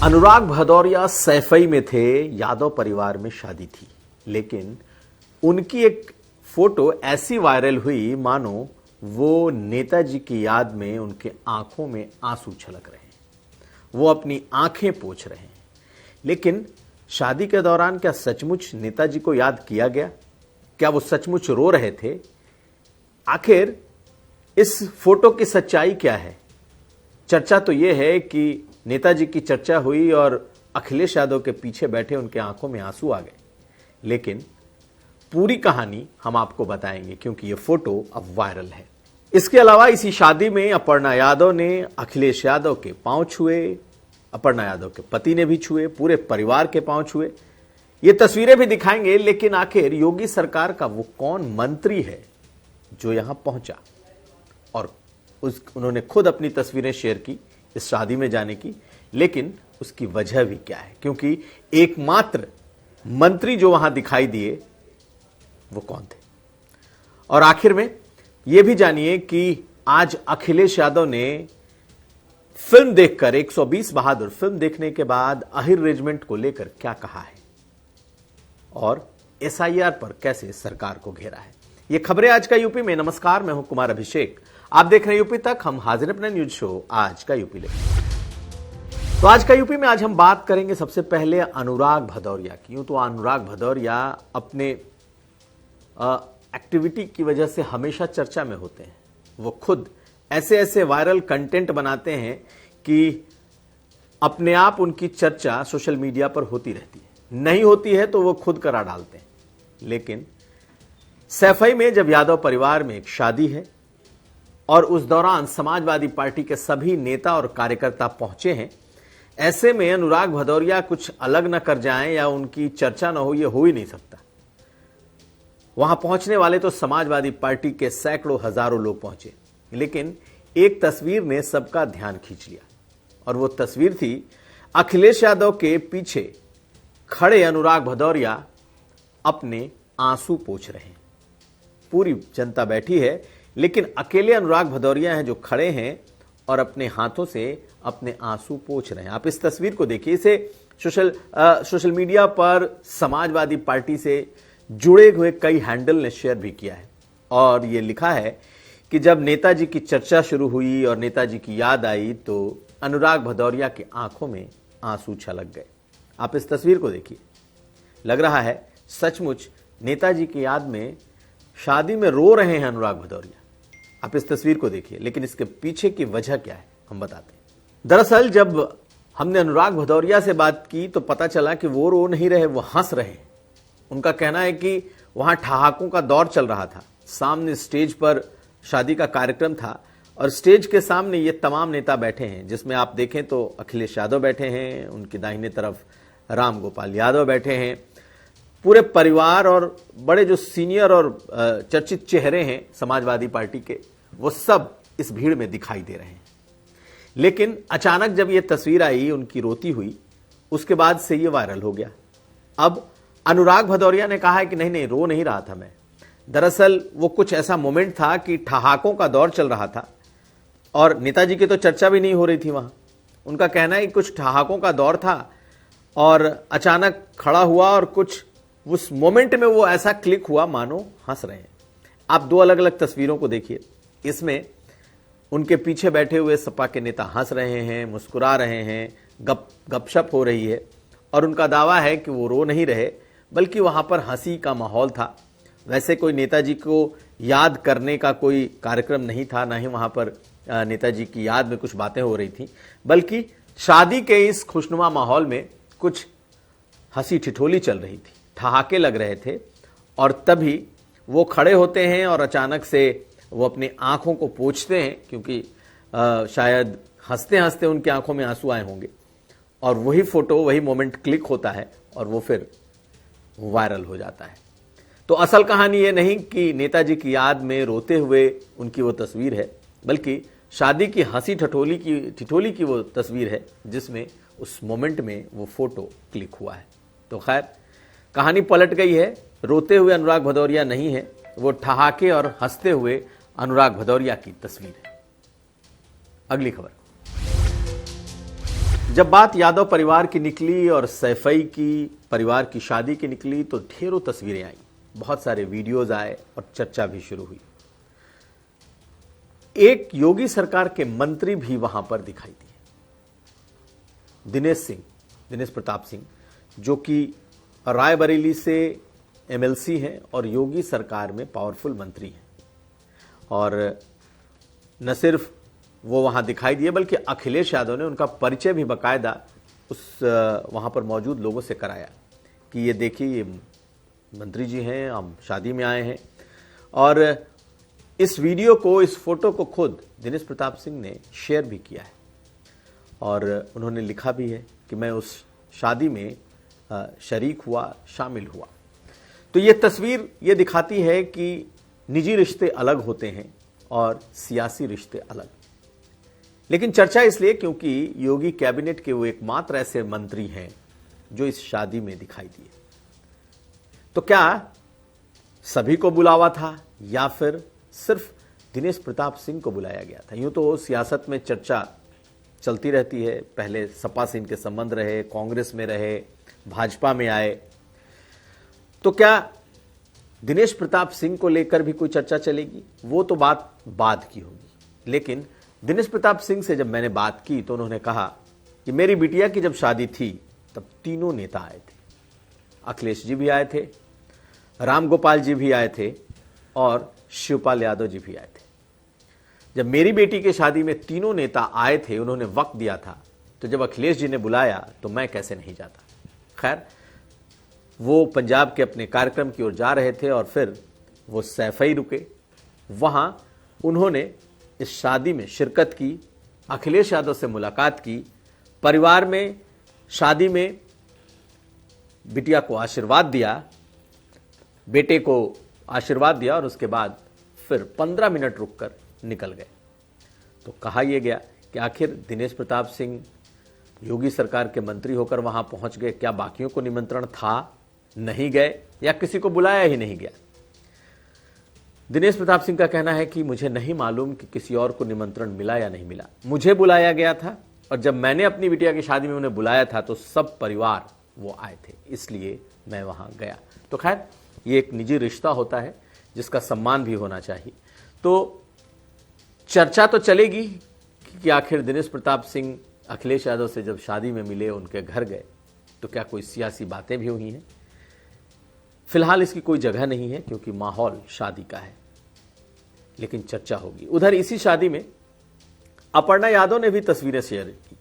अनुराग भदौरिया सैफई में थे, यादव परिवार में शादी थी, लेकिन उनकी एक फोटो ऐसी वायरल हुई मानो वो नेताजी की याद में उनके आंखों में आंसू छलक रहे हैं, वो अपनी आंखें पोंछ रहे हैं। लेकिन शादी के दौरान क्या सचमुच नेताजी को याद किया गया? क्या वो सचमुच रो रहे थे? आखिर इस फोटो की सच्चाई क्या है? चर्चा तो यह है कि नेताजी की चर्चा हुई और अखिलेश यादव के पीछे बैठे उनके आंखों में आंसू आ गए, लेकिन पूरी कहानी हम आपको बताएंगे क्योंकि यह फोटो अब वायरल है। इसके अलावा इसी शादी में अपर्णा यादव ने अखिलेश यादव के पांव छुए, अपर्णा यादव के पति ने भी छुए, पूरे परिवार के पांव छुए। ये तस्वीरें भी दिखाएंगे, लेकिन आखिर योगी सरकार का वो कौन मंत्री है जो यहां पहुंचा और उन्होंने खुद अपनी तस्वीरें शेयर की इस शादी में जाने की, लेकिन उसकी वजह भी क्या है? क्योंकि एकमात्र मंत्री जो वहां दिखाई दिए वो कौन थे? और आखिर में यह भी जानिए कि आज अखिलेश यादव ने फिल्म देखकर 120 बहादुर फिल्म देखने के बाद अहिर रेजिमेंट को लेकर क्या कहा है और एसआईआर पर कैसे सरकार को घेरा है। ये खबरें आज का यूपी में। नमस्कार, मैं हूं कुमार अभिषेक, आप देख रहे हैं यूपी तक। हम हाजिर अपने न्यूज शो आज का यूपी लेकर। तो आज का यूपी में आज हम बात करेंगे सबसे पहले अनुराग भदौरिया की। यूं तो अनुराग भदौरिया अपने एक्टिविटी की वजह से हमेशा चर्चा में होते हैं। वो खुद ऐसे ऐसे वायरल कंटेंट बनाते हैं कि अपने आप उनकी चर्चा सोशल मीडिया पर होती रहती है, नहीं होती है तो वो खुद करा डालते हैं। लेकिन सैफई में जब यादव परिवार में एक शादी है और उस दौरान समाजवादी पार्टी के सभी नेता और कार्यकर्ता पहुंचे हैं, ऐसे में अनुराग भदौरिया कुछ अलग न कर जाएं या उनकी चर्चा न हो, यह हो ही नहीं सकता। वहां पहुंचने वाले तो समाजवादी पार्टी के सैकड़ों हजारों लोग पहुंचे, लेकिन एक तस्वीर ने सबका ध्यान खींच लिया और वो तस्वीर थी अखिलेश यादव के पीछे खड़े अनुराग भदौरिया अपने आंसू पोंछ रहे हैं। पूरी जनता बैठी है, लेकिन अकेले अनुराग भदौरिया हैं जो खड़े हैं और अपने हाथों से अपने आंसू पोंछ रहे हैं। आप इस तस्वीर को देखिए। इसे सोशल मीडिया पर समाजवादी पार्टी से जुड़े हुए कई हैंडल ने शेयर भी किया है और ये लिखा है कि जब नेताजी की चर्चा शुरू हुई और नेताजी की याद आई तो अनुराग भदौरिया की आंखों में आंसू छलक गए। आप इस तस्वीर को देखिए, लग रहा है सचमुच नेताजी की याद में शादी में रो रहे हैं अनुराग भदौरिया। आप इस तस्वीर को देखिए, लेकिन इसके पीछे की वजह क्या है हम बताते हैं। दरअसल जब हमने अनुराग भदौरिया से बात की तो पता चला कि वो रो नहीं रहे, वो हंस रहे हैं। उनका कहना है कि वहां ठहाकों का दौर चल रहा था, सामने स्टेज पर शादी का कार्यक्रम था और स्टेज के सामने ये तमाम नेता बैठे हैं, जिसमें आप देखें तो अखिलेश यादव बैठे हैं, उनकी दाहिने तरफ राम गोपाल यादव बैठे हैं, पूरे परिवार और बड़े जो सीनियर और चर्चित चेहरे हैं समाजवादी पार्टी के, वो सब इस भीड़ में दिखाई दे रहे हैं। लेकिन अचानक जब ये तस्वीर आई उनकी रोती हुई, उसके बाद से ये वायरल हो गया। अब अनुराग भदौरिया ने कहा है कि नहीं, रो नहीं रहा था मैं। दरअसल वो कुछ ऐसा मोमेंट था कि ठहाकों का दौर चल रहा था और नेताजी की तो चर्चा भी नहीं हो रही थी वहां। उनका कहना है कि कुछ ठहाकों का दौर था और अचानक खड़ा हुआ और कुछ उस मोमेंट में वो ऐसा क्लिक हुआ मानो हंस रहे हैं। आप दो अलग अलग तस्वीरों को देखिए। इसमें उनके पीछे बैठे हुए सपा के नेता हंस रहे हैं, मुस्कुरा रहे हैं, गपशप हो रही है और उनका दावा है कि वो रो नहीं रहे, बल्कि वहां पर हंसी का माहौल था। वैसे कोई नेताजी को याद करने का कोई कार्यक्रम नहीं था, ना ही वहां पर नेताजी की याद में कुछ बातें हो रही थी, बल्कि शादी के इस खुशनुमा माहौल में कुछ हंसी ठिठोली चल रही थी, ठहाके लग रहे थे। और तभी वो खड़े होते हैं और अचानक से वो अपनी आंखों को पोंछते हैं, क्योंकि शायद हंसते हंसते उनकी आंखों में आंसू आए होंगे और वही फोटो, वही मोमेंट क्लिक होता है और वो फिर वायरल हो जाता है। तो असल कहानी ये नहीं कि नेताजी की याद में रोते हुए उनकी वो तस्वीर है, बल्कि शादी की हंसी ठिठोली की वो तस्वीर है, जिसमें उस मोमेंट में वो फोटो क्लिक हुआ है। तो खैर कहानी पलट गई है। रोते हुए अनुराग भदौरिया नहीं है, वो ठहाके और हंसते हुए अनुराग भदौरिया की तस्वीर है। अगली खबर। जब बात यादव परिवार की निकली और सैफई की परिवार की शादी की निकली तो ढेरों तस्वीरें आई, बहुत सारे वीडियोज आए और चर्चा भी शुरू हुई। एक योगी सरकार के मंत्री भी वहां पर दिखाई दिए, दिनेश प्रताप सिंह, जो कि रायबरेली से एमएलसी हैं और योगी सरकार में पावरफुल मंत्री हैं। और न सिर्फ वो वहां दिखाई दिए बल्कि अखिलेश यादव ने उनका परिचय भी बाकायदा उस वहां पर मौजूद लोगों से कराया कि ये देखिए, ये मंत्री जी हैं, हम शादी में आए हैं। और इस वीडियो को, इस फोटो को खुद दिनेश प्रताप सिंह ने शेयर भी किया है और उन्होंने लिखा भी है कि मैं उस शादी में शरीक हुआ, शामिल हुआ। तो ये तस्वीर ये दिखाती है कि निजी रिश्ते अलग होते हैं और सियासी रिश्ते अलग। लेकिन चर्चा इसलिए क्योंकि योगी कैबिनेट के वो एकमात्र ऐसे मंत्री हैं जो इस शादी में दिखाई दिए। तो क्या सभी को बुलावा था या फिर सिर्फ दिनेश प्रताप सिंह को बुलाया गया था? यूं तो सियासत में चर्चा चलती रहती है, पहले सपा से इनके संबंध रहे, कांग्रेस में रहे, भाजपा में आए। तो क्या दिनेश प्रताप सिंह को लेकर भी कोई चर्चा चलेगी? वो तो बात बाद की होगी। लेकिन दिनेश प्रताप सिंह से जब मैंने बात की तो उन्होंने कहा कि मेरी बिटिया की जब शादी थी तब तीनों नेता आए थे, अखिलेश जी भी आए थे, राम गोपाल जी भी आए थे और शिवपाल यादव जी भी आए थे। जब मेरी बेटी की शादी में तीनों नेता आए थे, उन्होंने वक्त दिया था, तो जब अखिलेश जी ने बुलाया तो मैं कैसे नहीं जाता। खैर, वो पंजाब के अपने कार्यक्रम की ओर जा रहे थे और फिर वो सैफई रुके। वहां उन्होंने इस शादी में शिरकत की, अखिलेश यादव से मुलाकात की, परिवार में शादी में बिटिया को आशीर्वाद दिया, बेटे को आशीर्वाद दिया और उसके बाद फिर 15 मिनट रुककर निकल गए। तो कहा यह गया कि आखिर दिनेश प्रताप सिंह योगी सरकार के मंत्री होकर वहां पहुंच गए, क्या बाकियों को निमंत्रण था, नहीं गए, या किसी को बुलाया ही नहीं गया? दिनेश प्रताप सिंह का कहना है कि मुझे नहीं मालूम कि किसी और को निमंत्रण मिला या नहीं मिला, मुझे बुलाया गया था और जब मैंने अपनी बिटिया की शादी में उन्हें बुलाया था तो सब परिवार वो आए थे, इसलिए मैं वहां गया। तो खैर, ये एक निजी रिश्ता होता है जिसका सम्मान भी होना चाहिए। तो चर्चा तो चलेगी कि आखिर दिनेश प्रताप सिंह अखिलेश यादव से जब शादी में मिले, उनके घर गए, तो क्या कोई सियासी बातें भी हुई हैं? फिलहाल इसकी कोई जगह नहीं है क्योंकि माहौल शादी का है, लेकिन चर्चा होगी। उधर इसी शादी में अपर्णा यादव ने भी तस्वीरें शेयर की।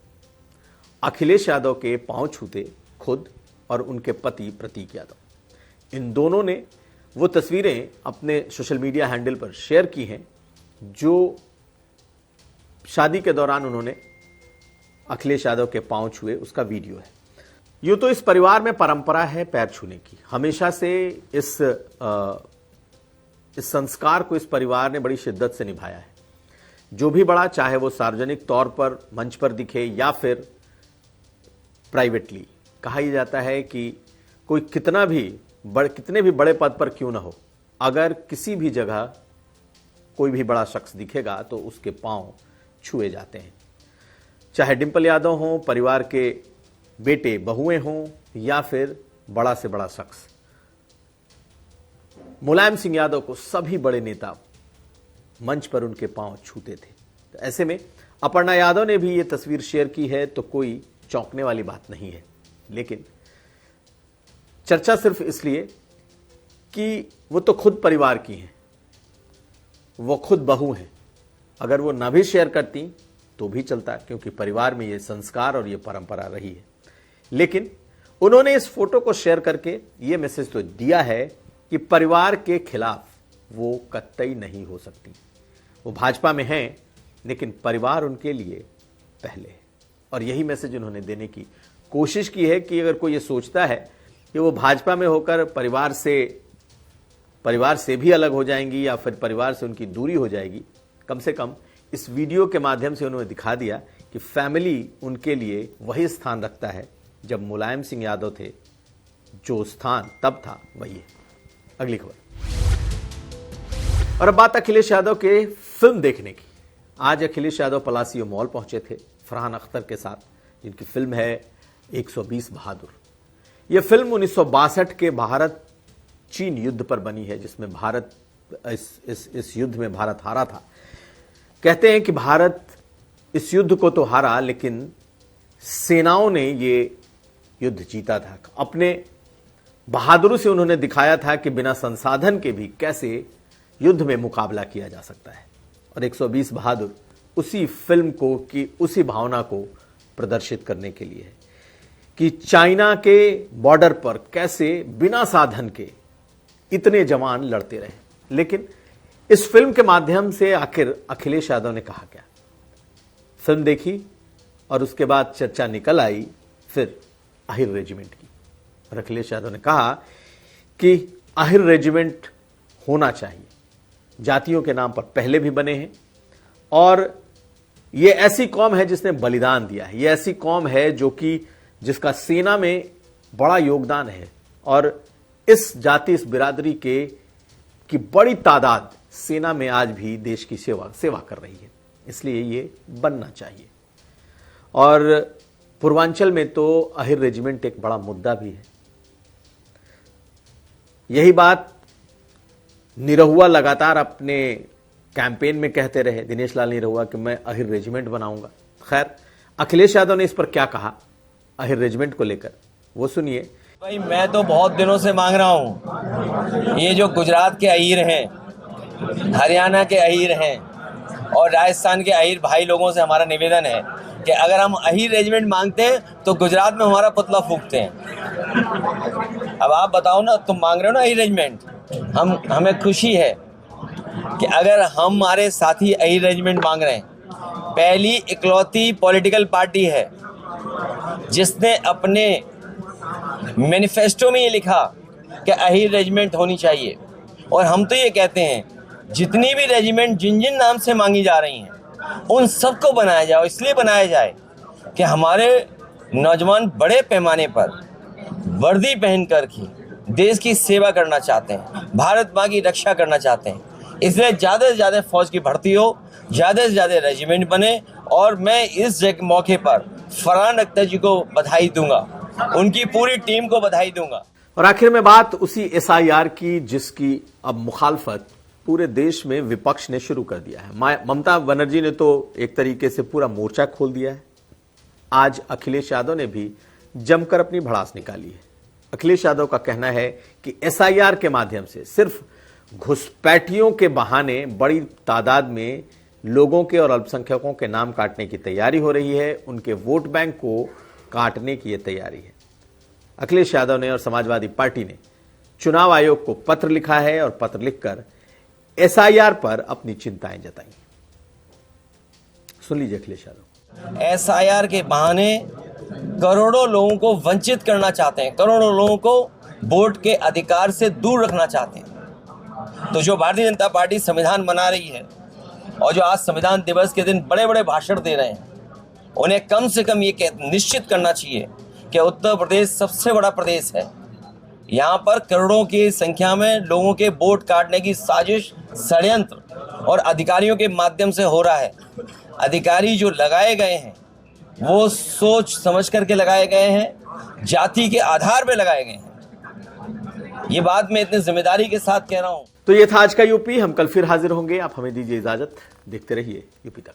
अखिलेश यादव के पांव छूते खुद और उनके पति प्रतीक यादव। इन दोनों ने वो तस्वीरें अपने सोशल मीडिया हैंडल पर शेयर की हैं जो शादी के दौरान उन्होंने अखिलेश यादव के पांव छुए, उसका वीडियो है। यूं तो इस परिवार में परंपरा है पैर छूने की, हमेशा से इस संस्कार को इस परिवार ने बड़ी शिद्दत से निभाया है। जो भी बड़ा, चाहे वो सार्वजनिक तौर पर मंच पर दिखे या फिर प्राइवेटली, कहा यह जाता है कि कोई कितने भी बड़े पद पर क्यों ना हो, अगर किसी भी जगह कोई भी बड़ा शख्स दिखेगा तो उसके पांव छुए जाते हैं। चाहे डिंपल यादव हो, परिवार के बेटे बहुएं हों या फिर बड़ा से बड़ा शख्स। मुलायम सिंह यादव को सभी बड़े नेता मंच पर उनके पांव छूते थे। तो ऐसे में अपर्णा यादव ने भी ये तस्वीर शेयर की है तो कोई चौंकने वाली बात नहीं है। लेकिन चर्चा सिर्फ इसलिए कि वो तो खुद परिवार की हैं, वो खुद बहू हैं। अगर वो ना भी शेयर करती तो भी चलता, क्योंकि परिवार में ये संस्कार और ये परंपरा रही है। लेकिन उन्होंने इस फोटो को शेयर करके ये मैसेज तो दिया है कि परिवार के खिलाफ वो कतई नहीं हो सकती। वो भाजपा में हैं, लेकिन परिवार उनके लिए पहले है। और यही मैसेज उन्होंने देने की कोशिश की है कि अगर कोई ये सोचता है कि वो भाजपा में होकर परिवार से भी अलग हो जाएंगी या फिर परिवार से उनकी दूरी हो जाएगी, कम से कम इस वीडियो के माध्यम से उन्होंने दिखा दिया कि फैमिली उनके लिए वही स्थान रखता है जब मुलायम सिंह यादव थे, जो स्थान तब था वही है। अगली खबर। और अब बात अखिलेश यादव के फिल्म देखने की। आज अखिलेश यादव पलासियो मॉल पहुंचे थे फरहान अख्तर के साथ, जिनकी फिल्म है 120 बहादुर। यह फिल्म 1962 के भारत चीन युद्ध पर बनी है, जिसमें भारत इस युद्ध में भारत हारा था। कहते हैं कि भारत इस युद्ध को तो हारा, लेकिन सेनाओं ने ये युद्ध जीता था। अपने बहादुरी से उन्होंने दिखाया था कि बिना संसाधन के भी कैसे युद्ध में मुकाबला किया जा सकता है। और 120 बहादुर उसी फिल्म को की उसी भावना को प्रदर्शित करने के लिए है कि चाइना के बॉर्डर पर कैसे बिना साधन के इतने जवान लड़ते रहे। लेकिन इस फिल्म के माध्यम से आखिर अखिलेश यादव ने कहा क्या? फिल्म देखी और उसके बाद चर्चा निकल आई फिर आहिर रेजिमेंट की, और अखिलेश यादव ने कहा कि आहिर रेजिमेंट होना चाहिए। जातियों के नाम पर पहले भी बने हैं, और यह ऐसी कौम है जिसने बलिदान दिया है। यह ऐसी कौम है जो कि जिसका सेना में बड़ा योगदान है, और इस जाति, इस बिरादरी की बड़ी तादाद सेना में आज भी देश की सेवा कर रही है। इसलिए ये बनना चाहिए। और पूर्वांचल में तो आहिर रेजिमेंट एक बड़ा मुद्दा भी है। यही बात निरहुआ लगातार अपने कैंपेन में कहते रहे, दिनेश लाल निरहुआ, कि मैं आहिर रेजिमेंट बनाऊंगा। खैर, अखिलेश यादव ने इस पर क्या कहा आहिर रेजिमेंट को लेकर, वो सुनिए। भाई, मैं तो बहुत दिनों से मांग रहा हूँ, ये जो गुजरात के अहीर हैं, हरियाणा के अहीर हैं और राजस्थान के अहीर भाई लोगों से हमारा निवेदन है कि अगर हम अहीर रेजिमेंट मांगते हैं तो गुजरात में हमारा पुतला फूंकते हैं। अब आप बताओ ना, तुम मांग रहे हो ना अहीर रेजिमेंट, हमें खुशी है कि अगर हमारे साथी अहीर रेजिमेंट मांग रहे हैं। पहली इकलौती पॉलिटिकल पार्टी है जिसने अपने मैनिफेस्टो में ये लिखा कि अहीर रेजिमेंट होनी चाहिए। और हम तो ये कहते हैं जितनी भी रेजिमेंट जिन जिन नाम से मांगी जा रही हैं उन सबको बनाया जाए। इसलिए बनाया जाए कि हमारे नौजवान बड़े पैमाने पर वर्दी पहन कर के देश की सेवा करना चाहते हैं, भारत माँ की रक्षा करना चाहते हैं। इसलिए ज़्यादा से ज़्यादा फौज की भर्ती हो, ज़्यादा से ज़्यादा रेजिमेंट बने। और मैं इस मौके पर फरहान अख्तर जी को बधाई दूंगा, उनकी पूरी टीम को बधाई दूंगा। और आखिर में बात उसी एसआईआर की जिसकी अब मुखालफत पूरे देश में विपक्ष ने शुरू कर दिया है। ममता बनर्जी ने तो एक तरीके से पूरा मोर्चा खोल दिया है। आज अखिलेश यादव ने भी जमकर अपनी भड़ास निकाली है। अखिलेश यादव का कहना है कि एसआईआर के माध्यम से सिर्फ घुसपैठियों के बहाने बड़ी तादाद में लोगों के और अल्पसंख्यकों के नाम काटने की तैयारी हो रही है, उनके वोट बैंक को काटने की यह तैयारी है। अखिलेश यादव ने और समाजवादी पार्टी ने चुनाव आयोग को पत्र लिखा है और पत्र लिखकर एसआईआर पर अपनी चिंताएं जताई। सुन लीजिए अखिलेश यादव। एसआईआर के बहाने करोड़ों लोगों को वंचित करना चाहते हैं, करोड़ों लोगों को वोट के अधिकार से दूर रखना चाहते हैं। तो जो भारतीय जनता पार्टी संविधान बना रही है और जो आज संविधान दिवस के दिन बड़े बड़े भाषण दे रहे हैं, उन्हें कम से कम ये निश्चित करना चाहिए कि उत्तर प्रदेश सबसे बड़ा प्रदेश है। यहाँ पर करोड़ों की संख्या में लोगों के वोट काटने की साजिश, षड्यंत्र और अधिकारियों के माध्यम से हो रहा है। अधिकारी जो लगाए गए हैं वो सोच समझ करके लगाए गए हैं, जाति के आधार पर लगाए गए हैं। ये बात मैं इतनी जिम्मेदारी के साथ कह रहा हूँ। तो ये था आज का यूपी। हम कल फिर हाजिर होंगे। आप हमें दीजिए इजाजत। देखते रहिए यूपी तक।